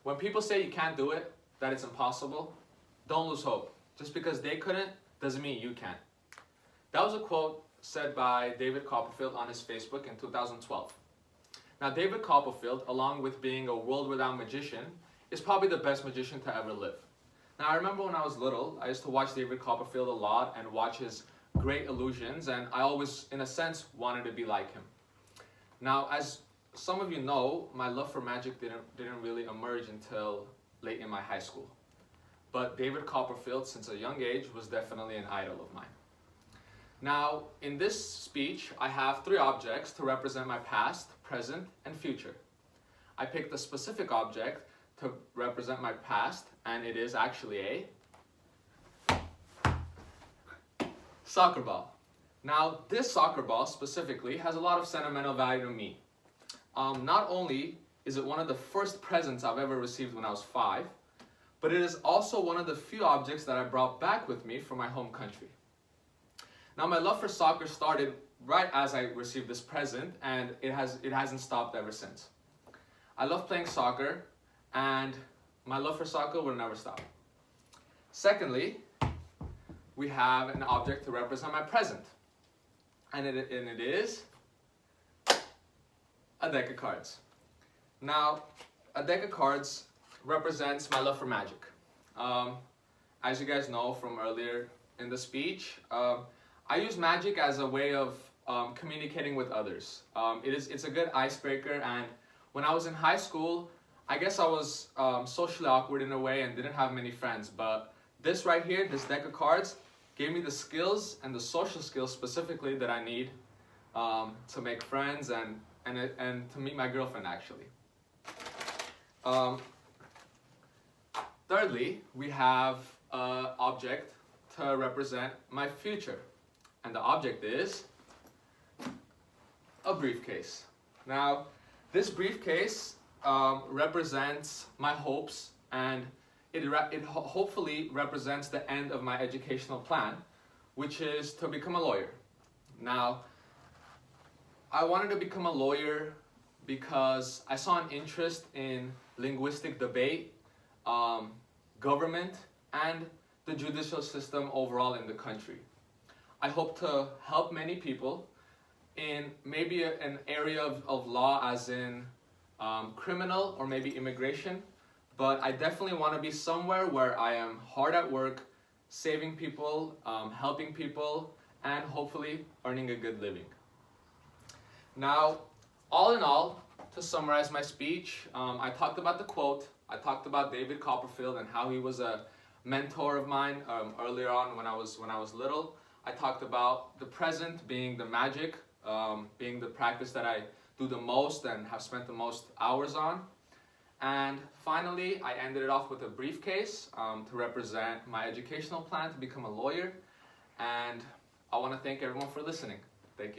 When people say you can't do it, that it's impossible, don't lose hope. Just because they couldn't doesn't mean you can't. That was a quote said by David Copperfield on his Facebook in 2012. Now, David Copperfield, along with being a world-renowned magician, is probably the best magician to ever live. Now, I remember when I was little, I used to watch David Copperfield a lot and watch his great illusions, and I always, in a sense, wanted to be like him. Now, as some of you know, my love for magic didn't really emerge until late in my high school. But David Copperfield, since a young age, was definitely an idol of mine. Now, in this speech, I have 3 objects to represent my past, present, and future. I picked a specific object to represent my past, and it is actually a soccer ball. Now, this soccer ball specifically has a lot of sentimental value to me. Not only is it one of the first presents I've ever received when I was 5, but it is also one of the few objects that I brought back with me from my home country. Now, my love for soccer started right as I received this present, and it hasn't stopped ever since. I love playing soccer, and my love for soccer will never stop. Secondly, we have an object to represent my present, and it is a deck of cards. Now, a deck of cards represents my love for magic. As you guys know from earlier in the speech, I use magic as a way of communicating with others. It's a good icebreaker, and when I was in high school, I guess I was socially awkward in a way and didn't have many friends, but this right here, this deck of cards, gave me the skills and the social skills specifically that I need to make friends and to meet my girlfriend, actually. Thirdly, we have an object to represent my future, and the object is a briefcase. Now, this briefcase represents my hopes, and it hopefully represents the end of my educational plan, which is to become a lawyer. Now, I wanted to become a lawyer because I saw an interest in linguistic debate, government, and the judicial system overall in the country. I hope to help many people in maybe an area of law, as in criminal or maybe immigration, but I definitely want to be somewhere where I am hard at work, saving people, helping people, and hopefully earning a good living. Now, all in all, to summarize my speech, I talked about the quote, I talked about David Copperfield and how he was a mentor of mine earlier on when I was little. I talked about the present being the magic, being the practice that I do the most and have spent the most hours on. And finally, I ended it off with a briefcase to represent my educational plan to become a lawyer. And I want to thank everyone for listening. Thank you.